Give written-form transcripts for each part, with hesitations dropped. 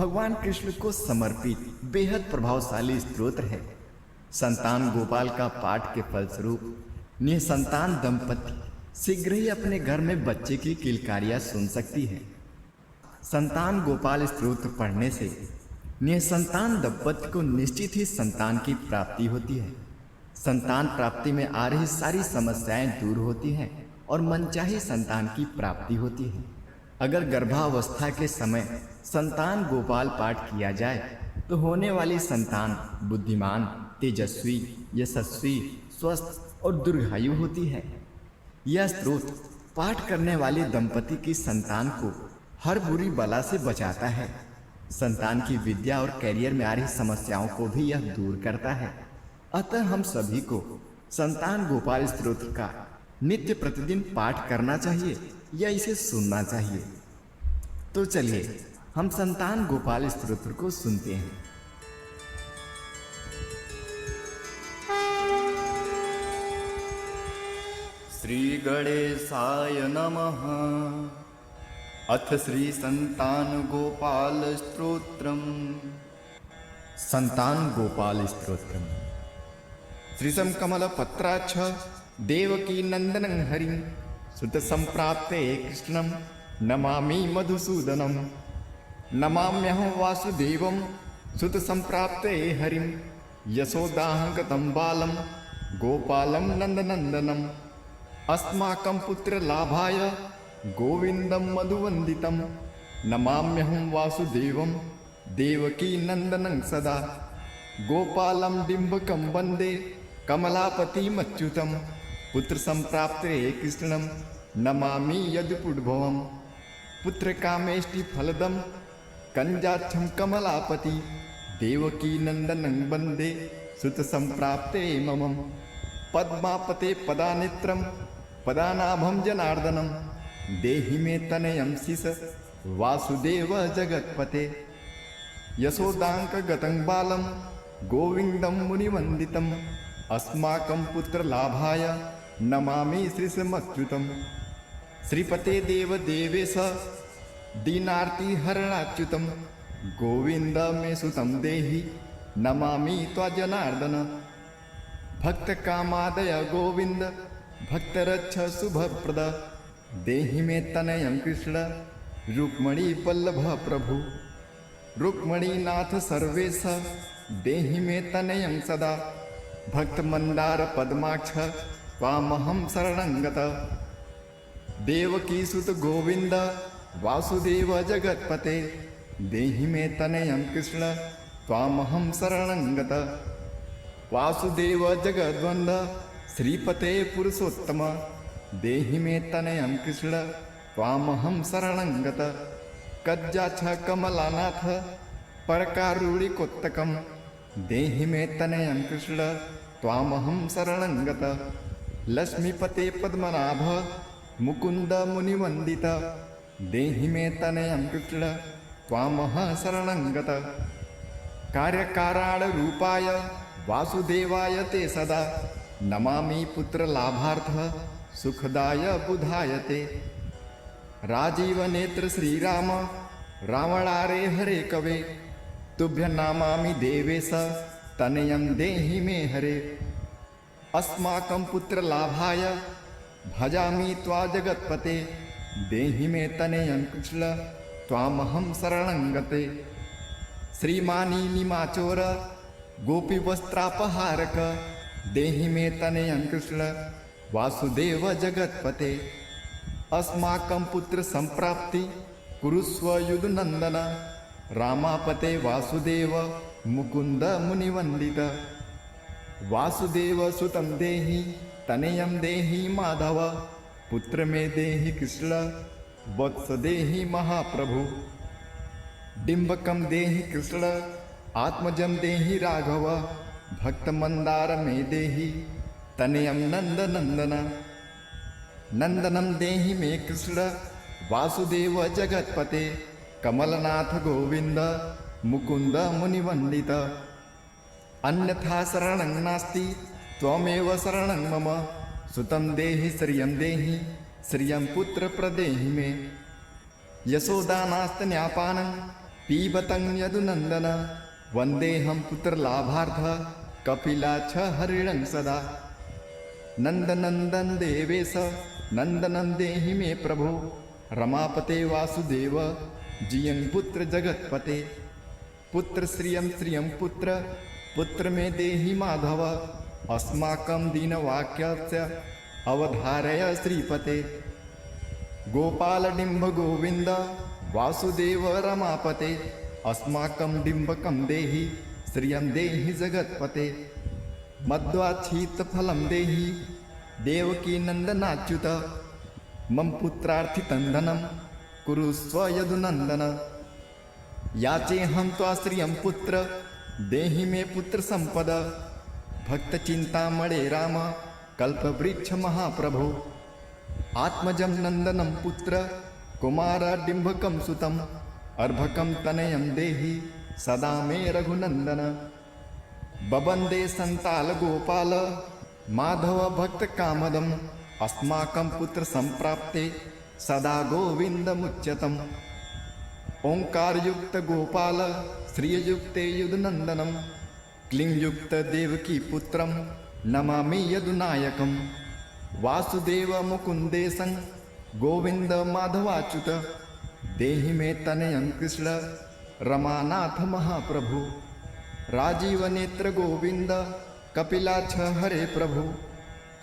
भगवान कृष्ण को समर्पित बेहद प्रभावशाली स्तोत्र है। संतान गोपाल का पाठ के फलस्वरूप निसंतान दंपति शीघ्र ही अपने घर में बच्चे की किलकारियां सुन सकती है। संतान गोपाल स्तोत्र पढ़ने से निसंतान दंपति को निश्चित ही संतान की प्राप्ति होती है। संतान प्राप्ति में आ रही सारी समस्याएं दूर होती हैं और मनचाही संतान की प्राप्ति होती है। अगर गर्भावस्था के समय संतान गोपाल पाठ किया जाए तो होने वाली संतान बुद्धिमान, तेजस्वी, यशस्वी, स्वस्थ और दीर्घायु होती है। यह स्तोत्र पाठ करने वाले दंपति की संतान को हर बुरी बला से बचाता है। संतान की विद्या और कैरियर में आ रही समस्याओं को भी यह दूर करता है। अतः हम सभी को संतान गोपाल स्तोत्र का नित्य प्रतिदिन पाठ करना चाहिए या इसे सुनना चाहिए। तो चलिए हम संतान गोपाल स्तोत्र को सुनते हैं। श्री गणेशाय नमः। अथ श्री संतान गोपाल स्तोत्रम। संतान गोपाल स्तोत्रम। श्रीशं कमलपत्राक्ष देवकी नंदनं हरिं सुत संप्राप्ते कृष्णं नमामि मधुसूदनं। नमाम्यहं वासुदेवं सुत संप्राप्ते हरिं यशोदाहं बालं गोपालं नंदनंदनम्। अस्माकं पुत्रलाभाय गोविंदं मधुवन्दितं। नमाम्यहं वासुदेवं देवकी नंदनं सदा। गोपालं डिम्बकं वन्दे कमलापतिमच्युतं। पुत्र संप्राप्ते कृष्णं नमामि यदुपुड्भवम्। पुत्रकामेष्टि फलदं कंजाक्षं कमलापति। देवकी नंदनं वन्दे सुत संप्राप्ते मम। पद्मापते पदानेत्रं पदानाभं जनार्दनं। देहि मे तनयं शिश वासुदेव जगत्पते। यशोदाङ्कगतं बालं गोविंदं मुनिवन्दितम्। अस्माकं पुत्रलाभाय नमामि श्रीशमच्युतम्। श्रीपते देवदेवेश दीनार्ति हरणाच्युतं। गोविंद मे सुतं देहि नमामि त्वा जनार्दन। भक्तकामादय गोविंद भक्तरक्ष शुभप्रद। देहि मे तनयं कृष्ण रुक्मणी वल्लभ प्रभु। रुक्मणीनाथ सर्वेश देहि मे तनयं सदा। भक्तमंदार पद्माक्ष त्वामहं शरणं गतः। देवकीसुत गोविंद वासुदेव जगत्पते। देहि मे तनयं कृष्ण त्वामहं शरणं गतः। वासुदेव जगद्वंद श्रीपते पुरुषोत्तम। देहि मे तनयं कृष्ण त्वामहं शरणं गतः। कज्जाक्ष कमलानाथ परकारुणिकोत्तकं। देहि मे तनयं कृष्ण त्वामहं शरणं गतः। लक्ष्मीपते पद्मनाभ मुकुंद मुनिवंदित। देहि मे तनयं कृष्ण त्वामहं शरणं गतः। कार्यकारण रूपाय वासुदेवाय ते सदा। नमामि पुत्रलाभार्थ सुखदाय बुधाय ते। राजीव नेत्र श्रीराम रावणारे हरे कवे। तुभ्य नामामि देवेश तनयं देहि मे हरे। अस्माकं पुत्रलाभाय भजामि त्वा जगत्पते। देहि मे तनयं कृष्ण त्वामहं शरणं गते। श्रीमानी निमाचोर गोपी वस्त्रापहारक। देहि मे तनयं कृष्ण वासुदेव जगत्पते। अस्माकं पुत्र संप्राप्ति कुरुस्व युधनंदन। रामापते वासुदेव मुकुंद मुनिवंदित। वासुदेव सुतं देहि तनयं देहि माधव। पुत्र में देहि कृष्ण वत्स देहि महाप्रभु। डिम्बकं देहि कृष्ण आत्मजं देहि राघव। भक्त मंदार में देहि तनयं नंदनंदन। नंदनं देहि मे कृष्ण वासुदेव जगत्पते। कमलनाथ गोविंद मुकुंद मुनिवंदित। अन्यथा शरणं नास्ति त्वमेव शरणं मम। सुतं देहि श्रियं देहि श्रियं पुत्र प्रदेहि मे। यशोदानास्तन्यापानं पीबतं यदुनन्दन वन्देऽहं पुत्रलाभार्थ कपिलाक्ष हरिणं सदा। नन्दनन्दन देवेश नन्दनं देहि मे प्रभो रमापते वासुदेव जियं पुत्र जगत्पते। पुत्र श्रियं पुत्र पुत्र मे देहि माधव अस्माकं दीनवाक्यस्य अवधारय श्रीपते। गोपाल डिम्ब गोविंद वासुदेव रमापते अस्माकं डिम्बकं देहि श्रियं देहि जगत्पते। मध्वाच्छीत फलं देहि देवकी नंदनाच्युत मम पुत्रार्थितंदनं कुरुस्व यदुनंदन। याचे हम त्वा श्रियं पुत्र देहि मे पुत्र संपद भक्त चिंतामणे राम कल्पवृक्ष महाप्रभो। आत्मजं नंदनं पुत्र कुमार डिम्बकं सुतम् अर्भकं तनयं देहि सदा मे रघुनंदन। बबंदे संताल गोपाल माधव भक्त कामदम अस्माकं पुत्र संप्राप्ते सदा गोविंद मुच्यतम। ओंकार युक्त गोपाल श्रीयुक्ते यदुनंदनम क्लीं युक्त देवकी पुत्रम नमामि यदुनायकम। वासुदेव मुकुंदेशं गोविंद माधवाच्युत देहि मे तनयं कृष्ण रमानाथ महाप्रभु। राजीव नेत्र गोविंद कपिलाक्ष हरे प्रभु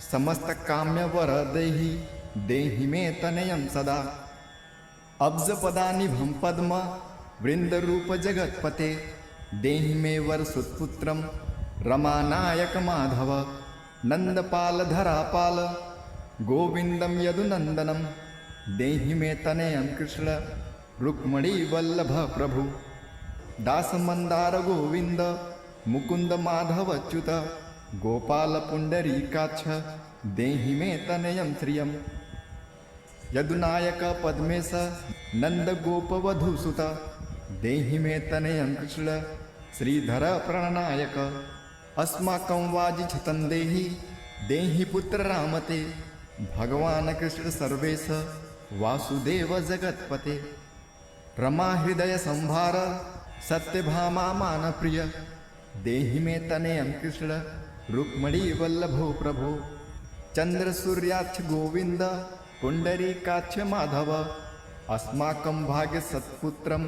समस्त काम्य वर देहि देहि मे तनयं सदा। अब्ज पदानिभं पद्म वृंद रूप जगत्पते देहि मे वर सुतपुत्रं रमानायक माधव। नंदपाल धरापाल गोविंदं यदुनंदनं देहि मे तनयं कृष्ण रुक्मणी वल्लभ प्रभु। दास मंदार गोविंद मुकुंद माधव अच्युत गोपाल पुंडरीकाक्ष देहि मे तनयं श्रियम्। यदुनायक पद्मेश नंद गोप वधुसुत देहि मे तनयं कृष्ण श्रीधर प्रणनायक। अस्माकं वाजिछतं देहि देहि पुत्र रामते भगवान कृष्ण सर्वेश वासुदेव जगत्पते। रमा हृदय संभार सत्यभामा मान प्रिय देहि मे तनयं कृष्ण रुक्मणी वल्लभो प्रभो। चंद्र सूर्याक्ष गोविंद पुंडरीकाक्ष माधव अस्माकं भाग्य सत्पुत्रं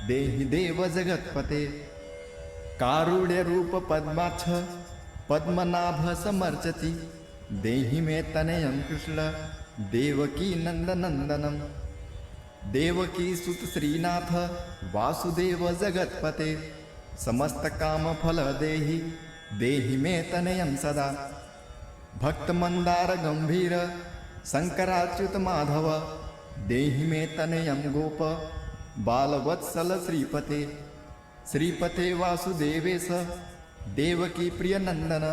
देहि देव जगत्पते। कारुण्य रूप पद्माक्ष पद्मनाभ समर्चति देहि मे तनयं कृष्ण देवकी नंदनंदनम। देवकी सुत श्रीनाथ वासुदेव जगत्पते समस्त काम फल देहि देहि मे तनयं सदा। भक्त मंदार गंभीर शंकराच्युत माधव देहि मे तनयं गोप बालवत्सल श्रीपते। श्रीपते वासुदेवेश देवकी प्रिय नंदन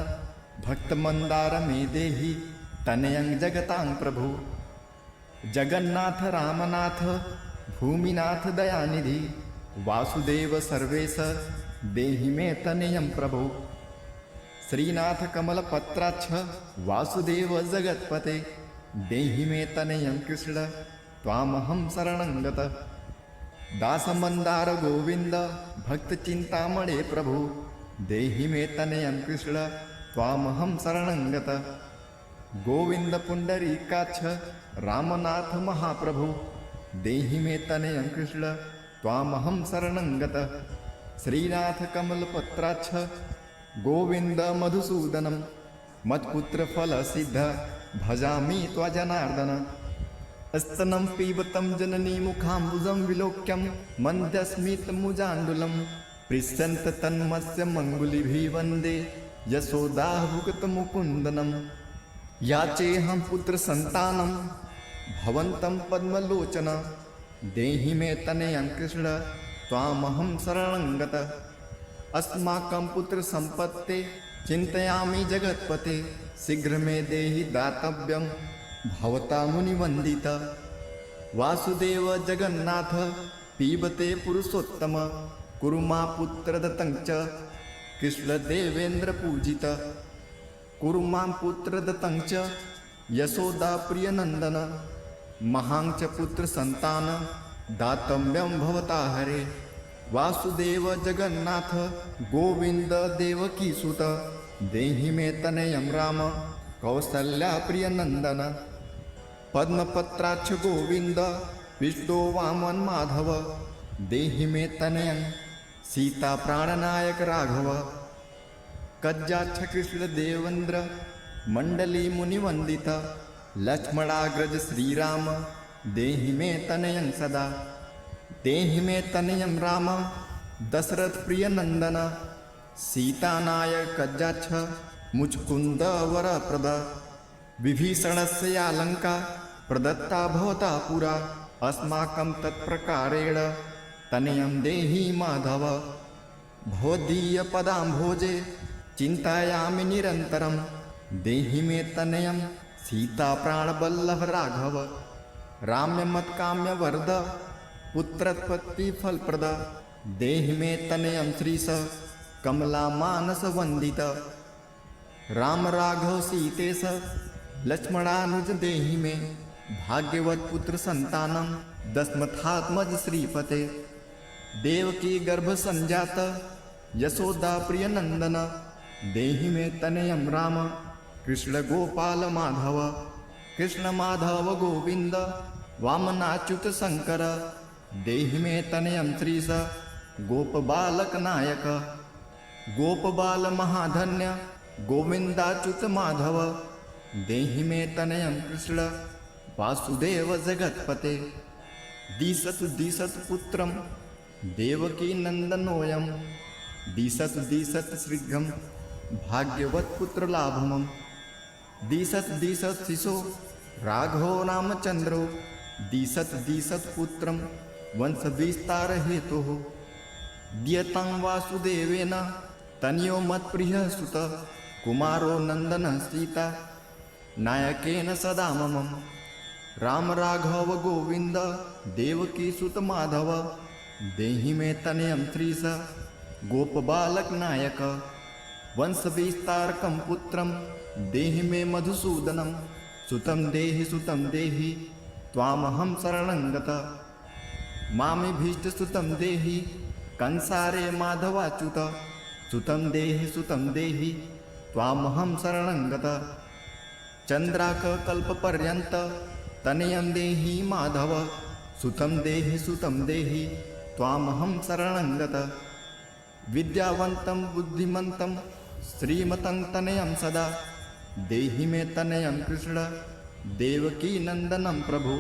भक्त मंदार मे देहि तनयं जगतां प्रभु। जगन्नाथ रामनाथ भूमिनाथ दयानिधि वासुदेव सर्वेश देहि मे तनयं प्रभु। श्रीनाथ कमलपत्राक्ष वासुदेव जगत्पते देहि मे तनयं कृष्ण त्वामहं शरणं गतः। दासमंदार गोविंद भक्त चिंतामणे प्रभु देहि मे तनयं कृष्ण त्वामहं शरणं गतः। गोविंद पुंडरीकाक्ष रामनाथ महाप्रभु देहि मे तनयं कृष्ण त्वामहं शरणं गतः। श्रीनाथ कमलपत्राक्ष गोविंद मधुसूदनं मत्पुत्र फल सिद्ध भजामि त्वा जनार्दन। स्तनं पीबतं जननी मुखाम्बुजं विलोक्यं मन्दस्मितमुजाण्डुलं पृच्छन्त तन्मस्य मङ्गुलिभिः वन्दे यशोदाभुक्तमुकुन्दनं। याचेऽहं पुत्र संतानं भवन्तं पद्मलोचन देहि मे तनयं कृष्ण त्वामहं शरणं गतः। अस्माकं पुत्र संपत्ते चिन्तयामि जगत्पते शीघ्र मे देहि दातव्यं भवता मुनिवन्दित। वासुदेव जगन्नाथ पीबते पुरुषोत्तम कुरु मा पुत्र दत्तं च कृष्ण देवेन्द्र पूजित। कुरु मां पुत्र दत्तं च यशोदा प्रिय नंदन महां च पुत्र संतान दातव्यं भवता हरे। वासुदेव जगन्नाथ गोविंद देवकी सुत देहि मे तनयं राम कौसल्या प्रिय नंदन। पद्मपत्राक्ष गोविंद विष्णु वामन माधव देहि मे तनयं सीता प्राणनायक राघव। कज्जाक्ष कृष्ण देवेंद्र मंडली मुनिवंदित लक्ष्मणाग्रज श्रीराम देहि मे तनयं सदा। देहि मे तनयं राम दशरथ प्रिय नंदन सीतानायक कज्जाक्ष मुचकुंद वरप्रद। विभीषणस्य या लंका प्रदत्ता भवता पुरा अस्माकं तत्प्रकारेण तनयं देहि माधव। भवदीय पदाम्भोजे चिंतायामि निरन्तरं देहि मे तनयं सीता प्राणवल्लभ राघव। राम्य मत्काम्य वरद पुत्रत्पत्ति फलप्रद देहि मे तनयं श्रीश कमला मानस वंदित। राम राघव सीतेश लक्ष्मणानुज देहि मे भाग्यवत पुत्र संतानम दशमथात्मज श्रीपते। देवकी गर्भ संजात यशोदा प्रिय नंदन देहि मे तनयं राम कृष्ण गोपाल माधव। कृष्ण माधव गोविंद वामनाच्युत शंकर देहि मे तनयं श्रीश गोप बालक नायक। गोप बाल महाधन्य गोविंदाच्युत माधव देहि मे तनयं कृष्ण वासुदेव जगत्पते। दिशत दिशत पुत्रम देवकी नंदनोयम दिशत दिशत श्रीघ्रम भाग्यवत पुत्र लाभमम। दिशत दिशत शिशो राघवो रामचंद्रो दिशत दिशत पुत्रम वंश विस्तार हेतुः। दियतं वासुदेवेन तनयो मत्प्रिय सुत कुमारो नंदन सीता नायकेन सदा मम। राम राघव गोविंद देवकी सुत माधव देहि मे तनयं श्रीश गोप बालक नायक। वंश विस्तारकं पुत्रं देहि मे मधुसूदनं सुतं देहि त्वामहं शरणं गतः। मामिभीष्ट सुतं देहि कंसारे माधवाच्युत सुतं देहि त्वामहं शरणं गतः। चंद्राक कल्पपर्यंत तनयं देहि माधव सुतं देहि त्वामहं शरणं गतः। विद्यावन्तं बुद्धिमन्तं श्रीमतं तनयं सदा देहि मे तनयं कृष्ण देवकी नंदनं प्रभु।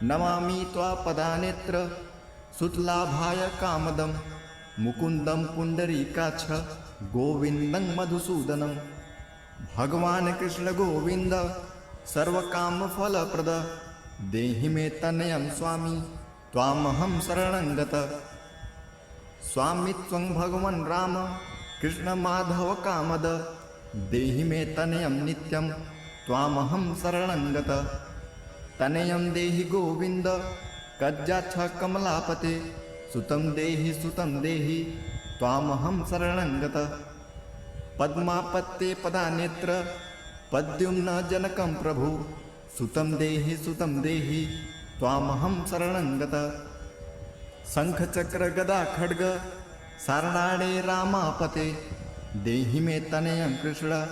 नमामि त्वा पदानेत्र सुतलाभाय कामदं मुकुंदं पुंडरीकाक्ष गोविंदं मधुसूदनं। भगवान कृष्ण गोविंद सर्वकाम फलप्रद देहि मे तनयं स्वामी त्वामहं शरणं गतः। स्वामित्वं भगवन् राम कृष्ण माधव कामद देहि मे तनयं नित्यं त्वामहं शरणं गतः। तनयं देहि गोविंद कज्जाक्ष कमलापते सुतं देहि त्वामहं शरणं गतः। पद्मापत्ते पदानेत्र पद्युम्न जनकं प्रभु सुतं देहि त्वामहं शरणं गतः। शंख चक्र गदा खड्ग सारणाडे रामापते देहि मे तनयं कृष्ण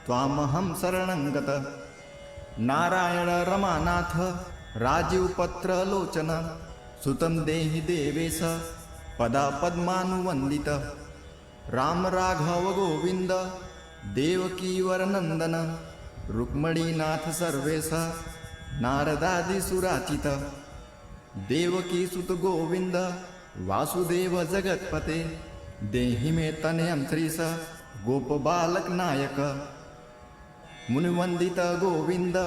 त्वामहं शरणं गतः। नारायण रमानाथ राजीव पत्र लोचन सुतं देहि देवेश पदा पद्मानुवंदित। राम राघव गोविंद देवकी वरनंदन रुक्मणीनाथ सर्वेश नारदादि सुराचित। देवकी सुत गोविंद वासुदेव जगत्पते देहि मे तनयं श्रीश गोप बालक नायक। मुनिवंदित गोविंद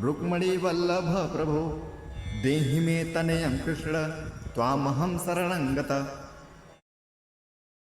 रुक्मणी वल्लभ प्रभो देहि मे तनयं कृष्ण त्वामहं शरणं गतः।